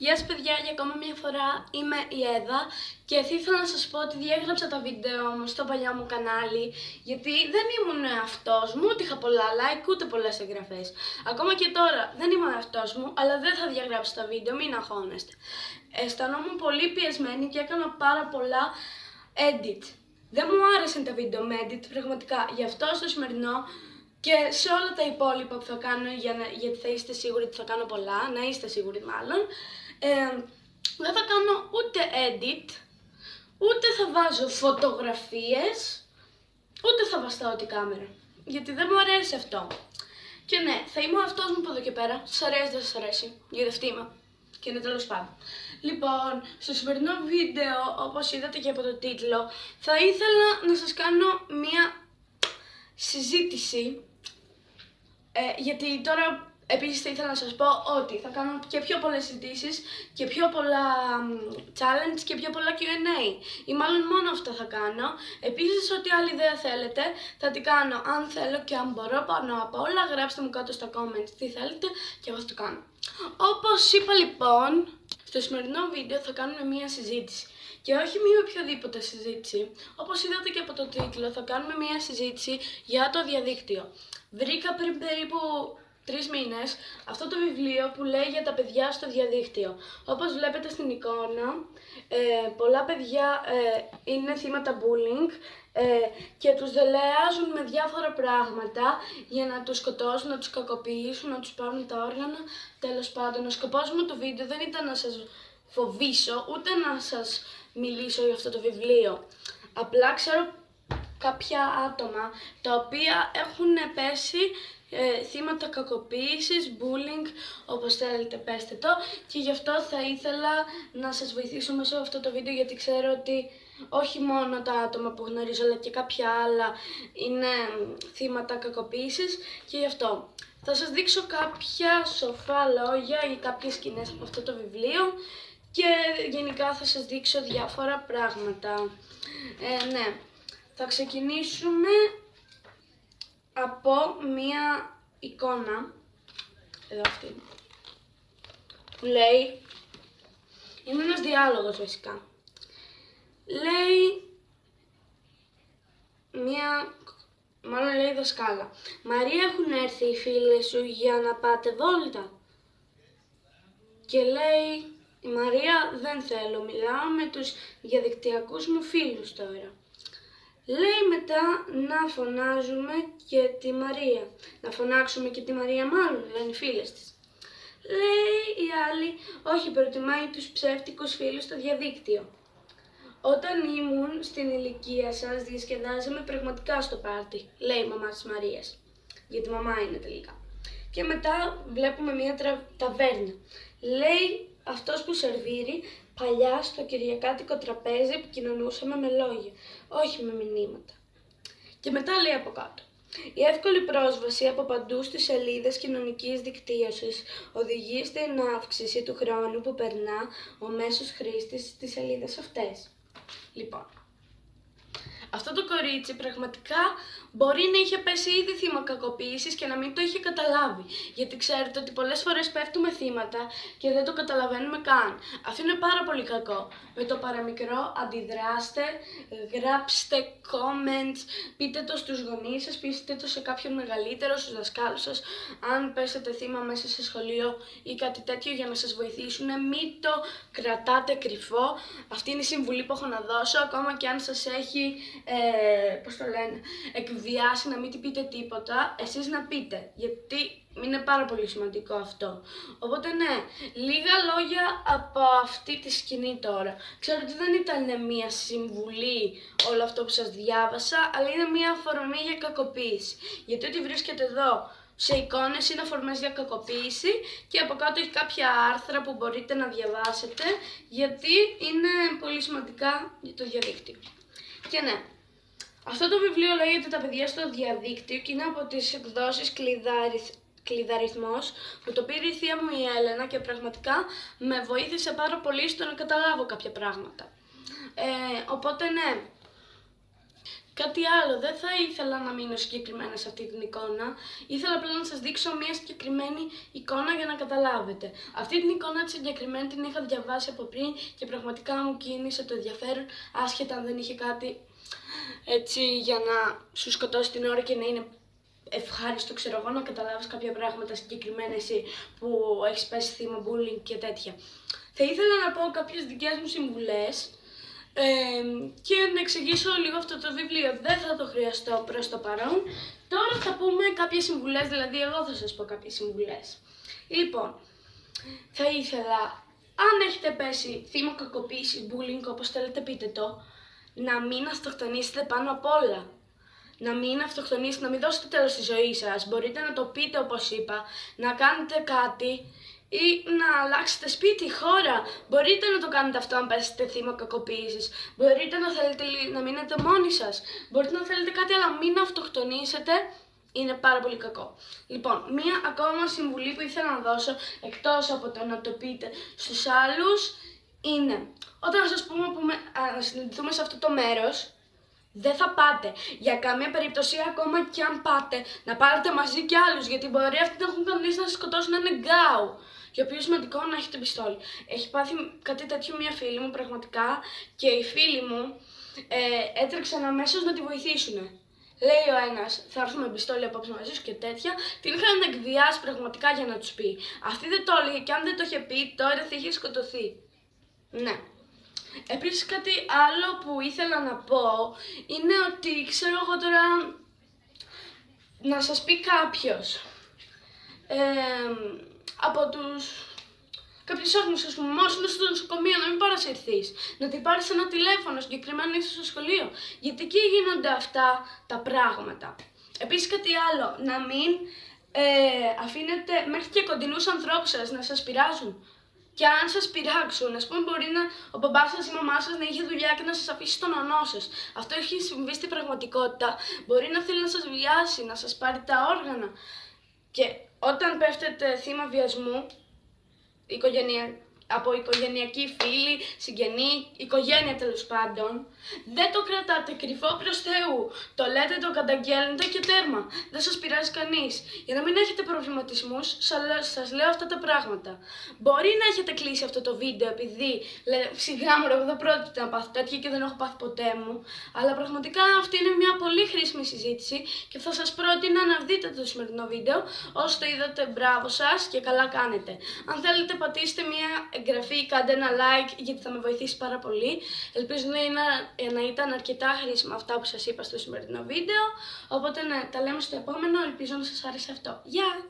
Γεια σας παιδιά, για ακόμα μια φορά είμαι η Εύα και θα ήθελα να σας πω ότι διέγραψα τα βίντεο μου στο παλιό μου κανάλι γιατί δεν ήμουν αυτός μου, ούτε είχα πολλά like ούτε πολλές εγγραφές. Ακόμα και τώρα δεν είμαι αυτός μου, αλλά δεν θα διαγράψω τα βίντεο, μην αγχώνεστε. Αισθανόμουν πολύ πιεσμένη και έκανα πάρα πολλά edit. Δεν μου άρεσαν τα βίντεο με edit πραγματικά, γι' αυτό στο σημερινό και σε όλα τα υπόλοιπα που θα κάνω, γιατί θα είστε σίγουροι ότι θα κάνω πολλά, να είστε σίγουροι μάλλον, δεν θα κάνω ούτε edit, ούτε θα βάζω φωτογραφίες, ούτε θα βαστάω την κάμερα, γιατί δεν μου αρέσει αυτό. Και ναι, θα είμαι αυτός μου από εδώ και πέρα, σας αρέσει δεν σας αρέσει, γιατί αυτή είμαι και είναι τέλος πάντων. Λοιπόν, στο σημερινό βίντεο, όπως είδατε και από το τίτλο, θα ήθελα να σας κάνω μία συζήτηση, γιατί τώρα επίσης θα ήθελα να σας πω ότι θα κάνω και πιο πολλές συζητήσεις και πιο πολλά challenge και πιο πολλά Q&A ή μάλλον μόνο αυτά θα κάνω. Επίσης ό,τι άλλη ιδέα θέλετε θα την κάνω αν θέλω και αν μπορώ πάνω απ' όλα. Γράψτε μου κάτω στα comments τι θέλετε και εγώ θα το κάνω. Όπως είπα λοιπόν, στο σημερινό βίντεο θα κάνουμε μία συζήτηση. Και όχι μία οποιαδήποτε συζήτηση. Όπως είδατε και από το τίτλο, θα κάνουμε μία συζήτηση για το διαδίκτυο. Βρήκα πριν περίπου 3 μήνες αυτό το βιβλίο που λέει για τα παιδιά στο διαδίκτυο. Όπως βλέπετε στην εικόνα, πολλά παιδιά είναι θύματα bullying και τους δελεάζουν με διάφορα πράγματα για να τους σκοτώσουν, να τους κακοποιήσουν, να τους πάρουν τα όργανα. Τέλος πάντων, ο σκοπός μου του βίντεο δεν ήταν να σας φοβήσω, ούτε να σας μιλήσω για αυτό το βιβλίο. Απλά ξέρω κάποια άτομα τα οποία έχουν πέσει θύματα κακοποίησης, bullying, όπως θέλετε πέστε το, και γι' αυτό θα ήθελα να σας βοηθήσω μέσω αυτό το βίντεο, γιατί ξέρω ότι όχι μόνο τα άτομα που γνωρίζω αλλά και κάποια άλλα είναι θύματα κακοποίησης και γι' αυτό θα σας δείξω κάποια σοφά λόγια ή κάποιες σκηνές από αυτό το βιβλίο και γενικά θα σας δείξω διάφορα πράγματα. Ναι, θα ξεκινήσουμε από μία εικόνα, εδώ αυτή, που λέει, είναι ένας διάλογος βασικά, λέει μάλλον λέει δασκάλα, Μαρία, έχουν έρθει οι φίλες σου για να πάτε βόλτα? Και λέει η Μαρία, δεν θέλω, μιλάω με τους διαδικτυακούς μου φίλους τώρα. Λέει μετά να φωνάζουμε και τη Μαρία. Να φωνάξουμε και τη Μαρία μάλλον, λένε οι φίλες της. Λέει η άλλη, όχι, προτιμάει τους ψεύτικους φίλους στο διαδίκτυο. Όταν ήμουν στην ηλικία σας διασκεδάζαμε πραγματικά στο πάρτι, λέει η μαμά της Μαρίας. Γιατί μαμά είναι τελικά. Και μετά βλέπουμε μια ταβέρνα. Λέει αυτός που σερβίρει, παλιά στο κυριακάτικο τραπέζι επικοινωνούσαμε με λόγια, όχι με μηνύματα. Και μετά λέει από κάτω. Η εύκολη πρόσβαση από παντού στις σελίδες κοινωνικής δικτύωσης οδηγεί στην αύξηση του χρόνου που περνά ο μέσος χρήστης στις σελίδες αυτές. Λοιπόν, αυτό το κορίτσι πραγματικά μπορεί να είχε πέσει ήδη θύμα κακοποίησης και να μην το είχε καταλάβει. Γιατί ξέρετε ότι πολλές φορές πέφτουμε θύματα και δεν το καταλαβαίνουμε καν. Αυτό είναι πάρα πολύ κακό. Με το παραμικρό αντιδράστε, γράψτε comments, πείτε το στους γονείς σας, πείτε το σε κάποιον μεγαλύτερο, στους δασκάλους σας, αν πέσετε θύμα μέσα σε σχολείο ή κάτι τέτοιο για να σας βοηθήσουν. Μην το κρατάτε κρυφό. Αυτή είναι η συμβουλή που έχω να δώσω, ακόμα και αν σας έχει εκβιάσει να μην την πείτε τίποτα, εσείς να πείτε, γιατί είναι πάρα πολύ σημαντικό αυτό. Οπότε ναι, λίγα λόγια από αυτή τη σκηνή τώρα. Ξέρω ότι δεν ήταν μία συμβουλή όλο αυτό που σας διάβασα, αλλά είναι μία αφορμή για κακοποίηση. Γιατί ό,τι βρίσκεται εδώ σε εικόνες είναι αφορμές για κακοποίηση και από κάτω έχει κάποια άρθρα που μπορείτε να διαβάσετε, γιατί είναι πολύ σημαντικά για το διαδίκτυο. Και ναι, αυτό το βιβλίο λέγεται «Τα παιδιά στο διαδίκτυο» και είναι από τις εκδόσεις Κλειδαριθμός, που το πήρε η θεία μου η Έλενα και πραγματικά με βοήθησε πάρα πολύ στο να καταλάβω κάποια πράγματα. Οπότε ναι, Κάτι άλλο, δεν θα ήθελα να μείνω συγκεκριμένα σε αυτή την εικόνα. Ήθελα απλά να σας δείξω μια συγκεκριμένη εικόνα για να καταλάβετε. Αυτή την εικόνα τη συγκεκριμένη την είχα διαβάσει από πριν και πραγματικά μου κίνησε το ενδιαφέρον, άσχετα αν δεν είχε κάτι έτσι για να σου σκοτώσει την ώρα και να είναι ευχάριστο, ξέρω εγώ, να καταλάβεις κάποια πράγματα συγκεκριμένα εσύ που έχεις πέσει θύμα bullying και τέτοια. Θα ήθελα να πω κάποιες δικές μου συμβουλές και να εξηγήσω λίγο αυτό το βιβλίο. Δεν θα το χρειαστώ προς το παρόν. Τώρα θα πούμε κάποιες συμβουλές, δηλαδή εγώ θα σας πω κάποιες συμβουλές. Λοιπόν, θα ήθελα, αν έχετε πέσει θύμα κακοποίησης, bullying, όπως θέλετε πείτε το, να μην αυτοκτονήσετε πάνω απ' όλα. Να μην αυτοκτονήσετε, να μην δώσετε τέλος στη ζωή σας. Μπορείτε να το πείτε όπως είπα, να κάνετε κάτι ή να αλλάξετε σπίτι, χώρα. Μπορείτε να το κάνετε αυτό αν πέσετε θύμα κακοποίησης. Μπορείτε να θέλετε να μείνετε μόνοι σας. Μπορείτε να θέλετε κάτι, αλλά μην αυτοκτονήσετε. Είναι πάρα πολύ κακό. Λοιπόν, μία ακόμα συμβουλή που ήθελα να δώσω, εκτός από το να το πείτε στους άλλους, είναι όταν σας πούμε να συναντηθούμε σε αυτό το μέρος, δεν θα πάτε. Για καμία περίπτωση, ακόμα και αν πάτε, να πάρετε μαζί κι άλλους, γιατί μπορεί αυτοί να έχουν κανονίσει να σας σκοτώσουν, να είναι γκάου. Και ο πιο σημαντικό να έχετε πιστόλι. Έχει πάθει κάτι τέτοιο μια φίλη μου πραγματικά και οι φίλοι μου έτρεξαν αμέσως να τη βοηθήσουν. Λέει ο ένας, θα έρθουμε με πιστόλι απόψε μαζί σου και τέτοια. Την είχαν εκβιάσει πραγματικά για να τους πει. Αυτή δεν το έλεγε και αν δεν το είχε πει, τώρα θα είχε σκοτωθεί. Ναι. Επίσης κάτι άλλο που ήθελα να πω είναι ότι ξέρω εγώ τώρα να σας πει κάποιος από κάποιους άγνωστους που μόλις είναι στο νοσοκομείο να μην παρασυρθείς, να την πάρεις ένα τηλέφωνο, συγκεκριμένα είσαι στο σχολείο, γιατί εκεί γίνονται αυτά τα πράγματα. Επίσης κάτι άλλο, να μην αφήνετε μέχρι και κοντινούς ανθρώπους σας να σας πειράζουν. Και αν σας πειράξουν, ας πούμε, μπορεί ο μπαμπάς σας ή η μαμά σας να είχε δουλειά και να σας αφήσει στον ονό σας. Αυτό έχει συμβεί στην πραγματικότητα. Μπορεί να θέλει να σας βιάσει, να σας πάρει τα όργανα. Και όταν πέφτετε θύμα βιασμού, από οικογενειακοί φίλοι, συγγενή, οικογένεια τέλος πάντων, δεν το κρατάτε κρυφό προς Θεού. Το λέτε, το καταγγέλνετε και τέρμα. Δεν σας πειράζει κανείς. Για να μην έχετε προβληματισμούς, σας λέω αυτά τα πράγματα. Μπορεί να έχετε κλείσει αυτό το βίντεο επειδή σιγά μου, εγώ δεν πρόκειται να πάθω τέτοια και δεν έχω πάθει ποτέ μου. Αλλά πραγματικά αυτή είναι μια πολύ χρήσιμη συζήτηση και θα σας πρότεινα να δείτε το σημερινό βίντεο. Όσο το είδατε, μπράβο σας και καλά κάνετε. Αν θέλετε, πατήστε μια εγγραφή, κάντε ένα like γιατί θα με βοηθήσει πάρα πολύ. Ελπίζω να ήταν αρκετά χρήσιμα αυτά που σας είπα στο σημερινό βίντεο. Οπότε ναι, τα λέμε στο επόμενο, ελπίζω να σας άρεσε αυτό. Γεια!